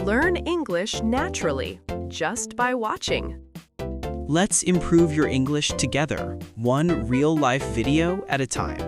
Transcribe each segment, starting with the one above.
Learn English naturally, just by watching. Let's improve your English together, one real-life video at a time.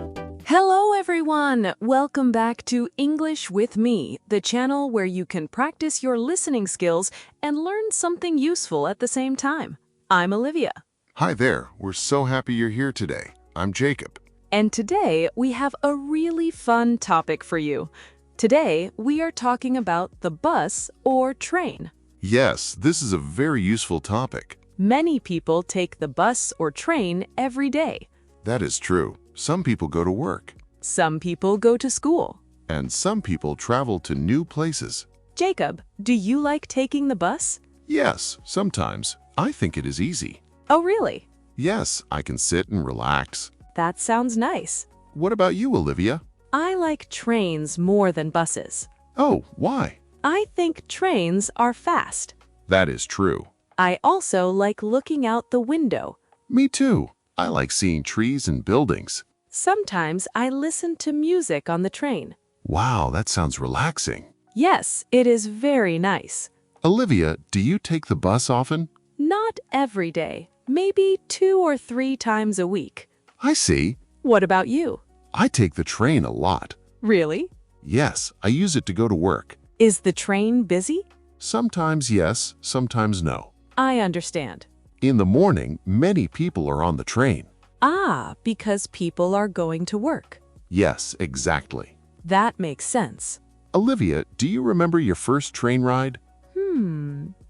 Hello everyone! Welcome back to English with Me, the channel where you can practice your listening skills and learn something useful at the same time. I'm Olivia. Hi there, we're so happy you're here today. I'm Jacob. And today we have a really fun topic for you. Today we are talking about the bus or train. Yes, this is a very useful topic. Many people take the bus or train every day. That is true. Some people go to work. Some people go to school. And some people travel to new places. Jacob, do you like taking the bus? Yes, sometimes. I think it is easy. Oh, really? Yes, I can sit and relax. That sounds nice. What about you, Olivia? I like trains more than buses. Oh, why? I think trains are fast. That is true. I also like looking out the window. Me too. I like seeing trees and buildings. Sometimes I listen to music on the train. Wow, that sounds relaxing. Yes, it is very nice. Olivia, do you take the bus often? Not every day, maybe 2 or 3 times a week. I see. What about you? I take the train a lot. Really? Yes, I use it to go to work. Is the train busy? Sometimes yes, sometimes no. I understand. In the morning, many people are on the train. Ah, because people are going to work. Yes, exactly. That makes sense. Olivia, do you remember your first train ride?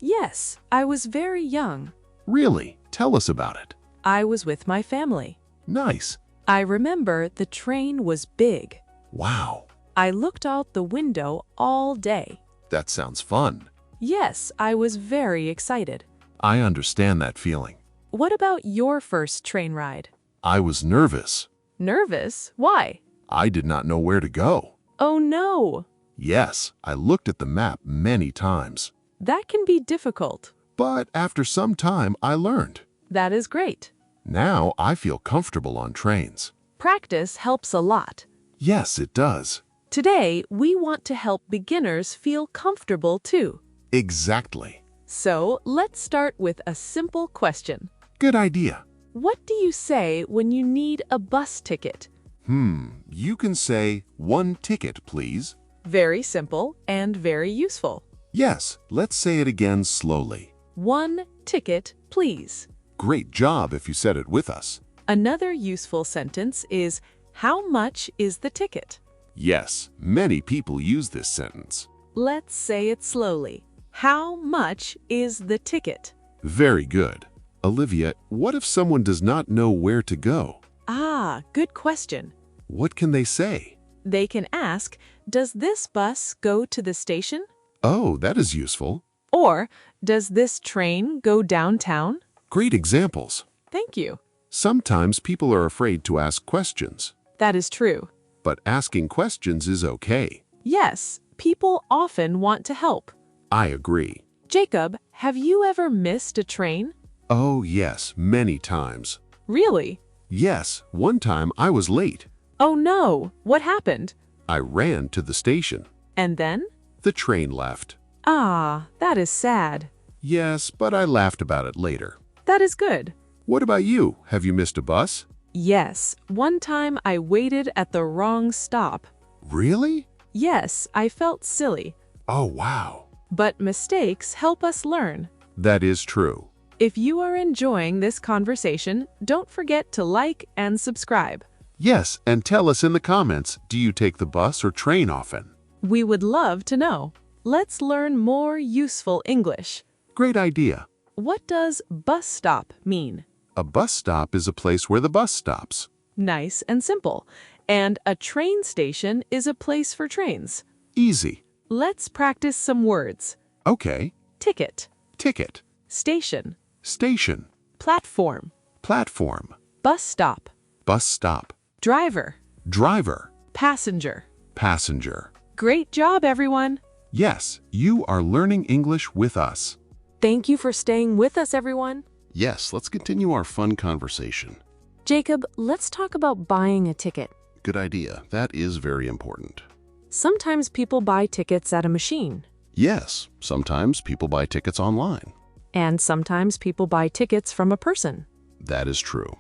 Yes, I was very young. Really? Tell us about it. I was with my family. Nice. I remember the train was big. Wow, I looked out the window all day. that sounds fun. Yes, I was very excited. I understand that feeling. What about your first train ride? I was nervous. Nervous? Why? I did not know where to go. Oh no! Yes, I looked at the map many times. That can be difficult. But after some time, I learned. That is great. Now I feel comfortable on trains. Practice helps a lot. Yes, it does. Today, we want to help beginners feel comfortable too. Exactly. So, let's start with a simple question. Good idea. What do you say when you need a bus ticket? You can say, 1 ticket, please. Very simple and very useful. Yes, let's say it again slowly. 1 ticket, please. Great job if you said it with us. Another useful sentence is, how much is the ticket? Yes, many people use this sentence. Let's say it slowly. How much is the ticket? Very good. Olivia, what if someone does not know where to go? Ah, good question. What can they say? They can ask, does this bus go to the station? Oh, that is useful. Or, does this train go downtown? Great examples. Thank you. Sometimes people are afraid to ask questions, That is true. but asking questions is okay. Yes, people often want to help. I agree. Jacob, have you ever missed a train? Oh, yes, many times. Really? Yes, one time I was late. Oh no, what happened? I ran to the station. And then? The train left. Ah, that is sad. Yes, but I laughed about it later. That is good. What about you? Have you missed a bus? Yes, one time I waited at the wrong stop. Really? Yes, I felt silly. Oh, wow. But mistakes help us learn. That is true. If you are enjoying this conversation, don't forget to like and subscribe. Yes, and tell us in the comments, do you take the bus or train often? We would love to know. Let's learn more useful English. Great idea. What does bus stop mean? A bus stop is a place where the bus stops. Nice and simple. And a train station is a place for trains. Easy. Let's practice some words. Okay. Ticket, Ticket. station, Station. platform, Platform. bus stop, Bus stop. driver, Driver. passenger. Passenger. Great job, everyone! Yes, you are learning English with us. Thank you for staying with us, everyone. Yes, let's continue our fun conversation. Jacob, let's talk about buying a ticket. Good idea. That is very important. Sometimes people buy tickets at a machine. Yes, sometimes people buy tickets online. And sometimes people buy tickets from a person. That is true.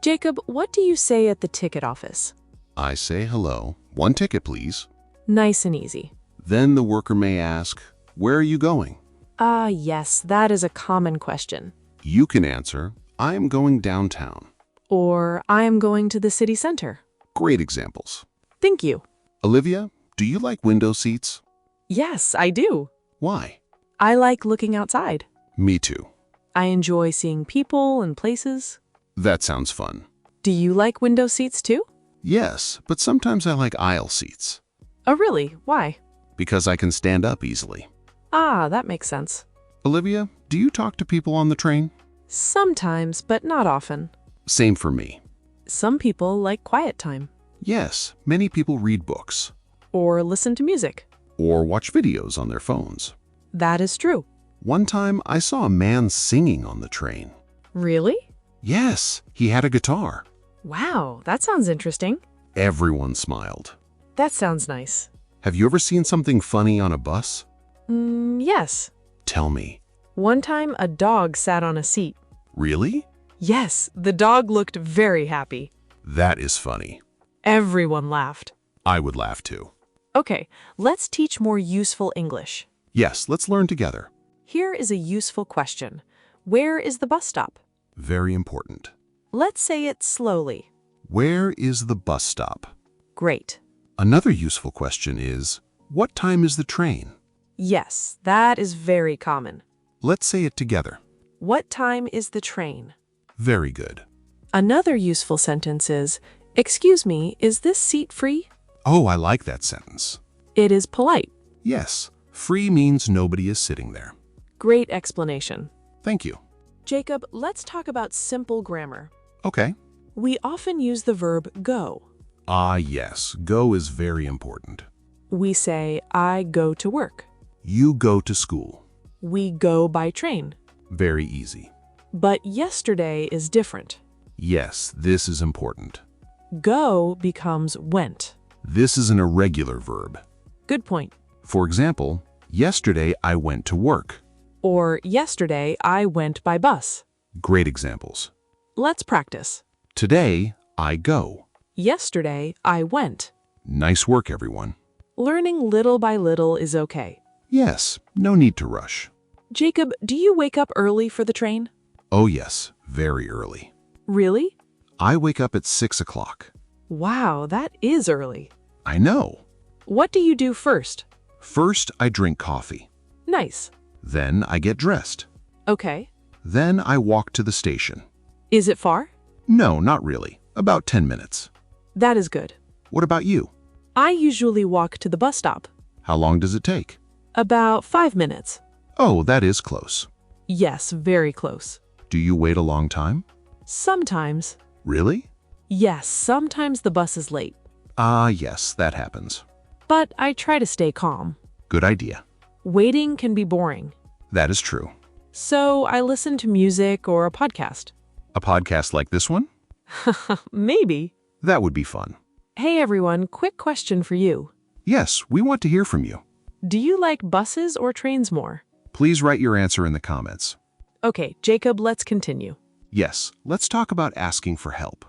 Jacob, what do you say at the ticket office? I say hello. 1 ticket, please. Nice and easy. Then the worker may ask, where are you going? Yes, that is a common question. You can answer, I am going downtown. Or, I am going to the city center. Great examples. Thank you. Olivia, do you like window seats? Yes, I do. Why? I like looking outside. Me too. I enjoy seeing people and places. That sounds fun. Do you like window seats too? Yes, but sometimes I like aisle seats. Oh, really? Why? Because I can stand up easily. That makes sense. Olivia, do you talk to people on the train? Sometimes, but not often. Same for me. Some people like quiet time. Yes, many people read books. Or listen to music. Or watch videos on their phones. That is true. One time, I saw a man singing on the train. Really? Yes, he had a guitar. Wow, that sounds interesting. Everyone smiled. That sounds nice. Have you ever seen something funny on a bus? Yes. Tell me. One time, a dog sat on a seat. Really? Yes, the dog looked very happy. That is funny. Everyone laughed. I would laugh too. Okay, let's teach more useful English. Yes, let's learn together. Here is a useful question. Where is the bus stop? Very important. Let's say it slowly. Where is the bus stop? Great. Another useful question is, what time is the train? Yes, that is very common. Let's say it together. What time is the train? Very good. Another useful sentence is, excuse me, is this seat free? Oh, I like that sentence. It is polite. Yes, free means nobody is sitting there. Great explanation. Thank you. Jacob, let's talk about simple grammar. Okay. We often use the verb go. Yes, go is very important. We say, I go to work. You go to school. We go by train. Very easy. But yesterday is different. Yes, this is important. Go becomes went. This is an irregular verb. Good point. For example, yesterday I went to work. Or yesterday I went by bus. Great examples. Let's practice. Today, I go. Yesterday I went. Nice work, everyone. Learning little by little is okay. Yes, no need to rush. Jacob, do you wake up early for the train? Oh yes, very early. Really? I wake up at 6 o'clock. Wow, that is early. I know. What do you do first? First, I drink coffee. Nice. Then I get dressed. Okay. Then I walk to the station. Is it far? No, not really. About 10 minutes. That is good. What about you? I usually walk to the bus stop. How long does it take? About 5 minutes. Oh, that is close. Yes, very close. Do you wait a long time? Sometimes. Really? Yes, sometimes the bus is late. Yes, that happens. But I try to stay calm. Good idea. Waiting can be boring. That is true. So I listen to music or a podcast. A podcast like this one? Maybe. That would be fun. Hey everyone, quick question for you. Yes, we want to hear from you. Do you like buses or trains more? Please write your answer in the comments. Okay, Jacob, let's continue. Yes, let's talk about asking for help.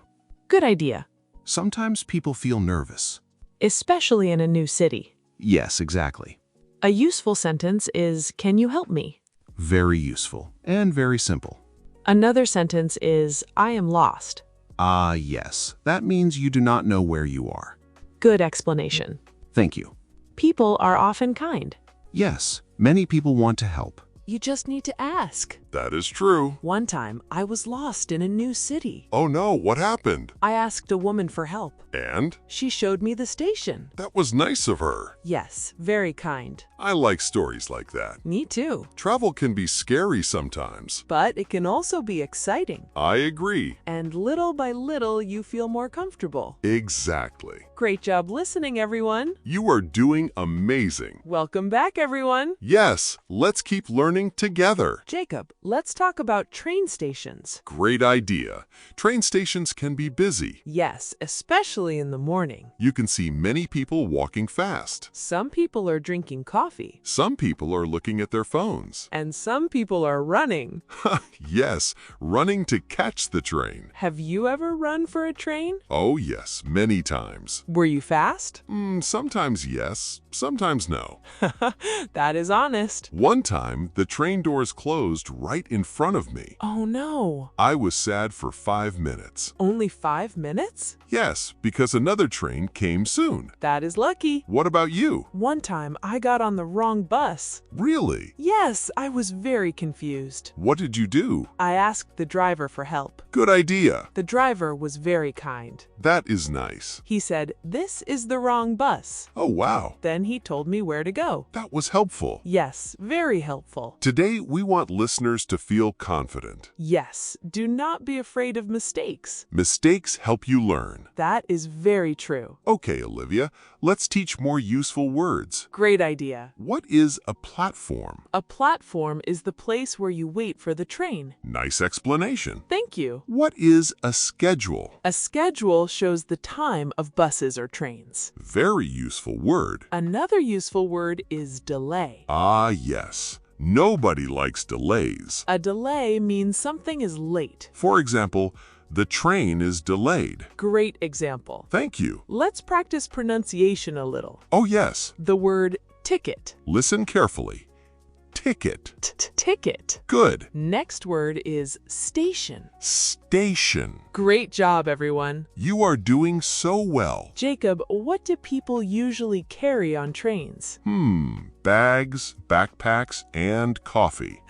Good idea. Sometimes people feel nervous. Especially in a new city. Yes, exactly. A useful sentence is, can you help me? Very useful and very simple. Another sentence is, I am lost. Yes, that means you do not know where you are. Good explanation. Thank you. People are often kind. Yes, many people want to help. You just need to ask. That is true. One time, I was lost in a new city. Oh no, what happened? I asked a woman for help. And? She showed me the station. That was nice of her. Yes, very kind. I like stories like that. Me too. Travel can be scary sometimes. But it can also be exciting. I agree. And little by little, you feel more comfortable. Exactly. Great job listening, everyone. You are doing amazing. Welcome back, everyone. Yes, let's keep learning learning together. Jacob, let's talk about train stations. Great idea. Train stations can be busy. Yes, especially in the morning. You can see many people walking fast. Some people are drinking coffee. Some people are looking at their phones. And some people are running. Yes, running to catch the train. Have you ever run for a train? Oh yes, many times. Were you fast? Sometimes yes, sometimes no. That is honest. One time, the train doors closed right in front of me. Oh no. I was sad for 5 minutes. Only 5 minutes? Yes, because another train came soon. That is lucky. What about you? One time I got on the wrong bus. Really? Yes, I was very confused. What did you do? I asked the driver for help. Good idea. The driver was very kind. That is nice. He said, "This is the wrong bus." Oh wow, Then he told me where to go. that was helpful. Yes, very helpful. Today, we want listeners to feel confident. Yes, do not be afraid of mistakes. Mistakes help you learn. That is very true. Okay, Olivia, let's teach more useful words. Great idea. What is a platform? A platform is the place where you wait for the train. Nice explanation. Thank you. What is a schedule? A schedule shows the time of buses or trains. Very useful word. Another useful word is delay. Ah, yes. Nobody likes delays. A delay means something is late. For example, the train is delayed. Great example. Thank you. Let's practice pronunciation a little. Oh, yes. The word ticket. Listen carefully. Ticket. Ticket. Good. Next word is station. Station. Great job, everyone. You are doing so well. Jacob, what do people usually carry on trains? Bags, backpacks, and coffee.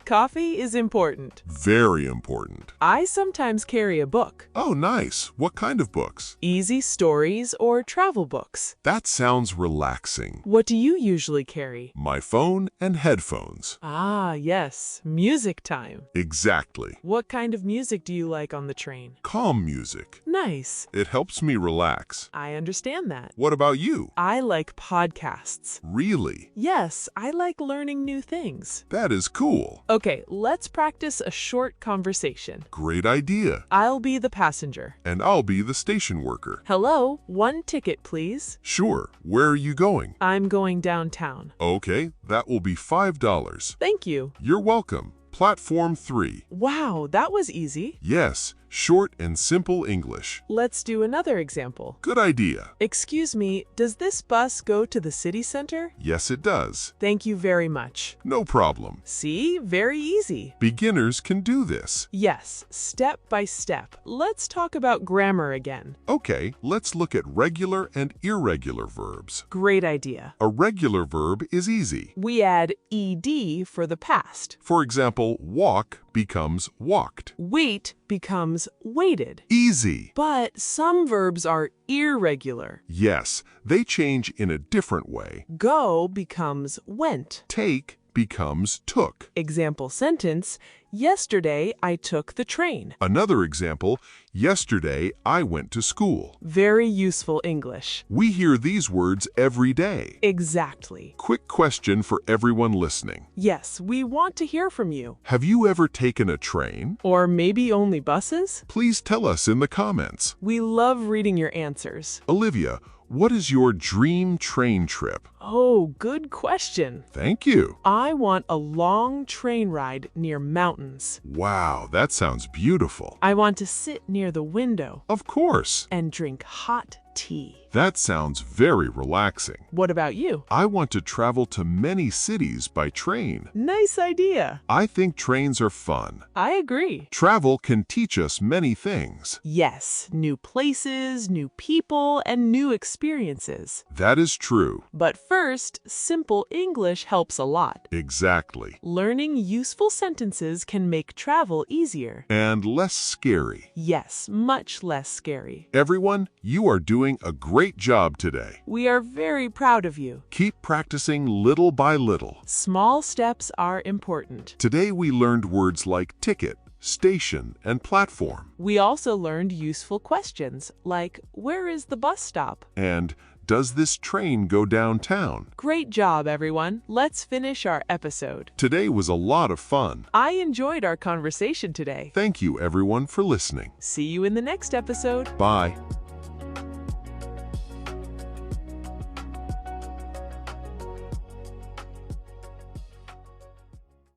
Coffee is important. Very important. I sometimes carry a book. Oh, nice. What kind of books? Easy stories or travel books. That sounds relaxing. What do you usually carry? My phone and headphones. Ah, yes. Music time. Exactly. What kind of music do you like on the train? Calm music. Nice. It helps me relax. I understand that. What about you? I like podcasts. Really? Yes, I like learning new things. That is cool. Okay, let's practice a short conversation. Great idea. I'll be the passenger. And I'll be the station worker. Hello, one ticket, please. Sure. Where are you going? I'm going downtown. Okay, that will be $5. Thank you. You're welcome. Platform 3. Wow, that was easy. Yes, short and simple English. Let's do another example. Good idea. Excuse me, does this bus go to the city center? Yes, it does. Thank you very much. No problem. See, very easy. Beginners can do this. Yes, step by step. Let's talk about grammar again. Okay, let's look at regular and irregular verbs. Great idea. A regular verb is easy. We add ed for the past. For example, walk becomes walked. Wait becomes waited. Easy. But some verbs are irregular. Yes, they change in a different way. Go becomes went. Take becomes took. Example sentence, yesterday I took the train. Another example, yesterday I went to school. Very useful English. We hear these words every day. Exactly. Quick question for everyone listening. Yes, we want to hear from you. Have you ever taken a train? Or maybe only buses? Please tell us in the comments. We love reading your answers. Olivia, what is your dream train trip? Oh, good question. Thank you. I want a long train ride near mountains. Wow, that sounds beautiful. I want to sit near the window Of course. and drink hot tea. That sounds very relaxing. What about you? I want to travel to many cities by train. Nice idea. I think trains are fun. I agree. Travel can teach us many things. Yes, new places, new people, and new experiences. That is true. But first, simple English helps a lot. Exactly. Learning useful sentences can make travel easier. And less scary. Yes, much less scary. Everyone, you are doing a great job today. We are very proud of you. Keep practicing little by little. Small steps are important. Today we learned words like ticket, station, and platform. We also learned useful questions like, where is the bus stop? And Does this train go downtown? Great job, everyone. Let's finish our episode. Today was a lot of fun. I enjoyed our conversation today. Thank you, everyone, for listening. See you in the next episode. Bye.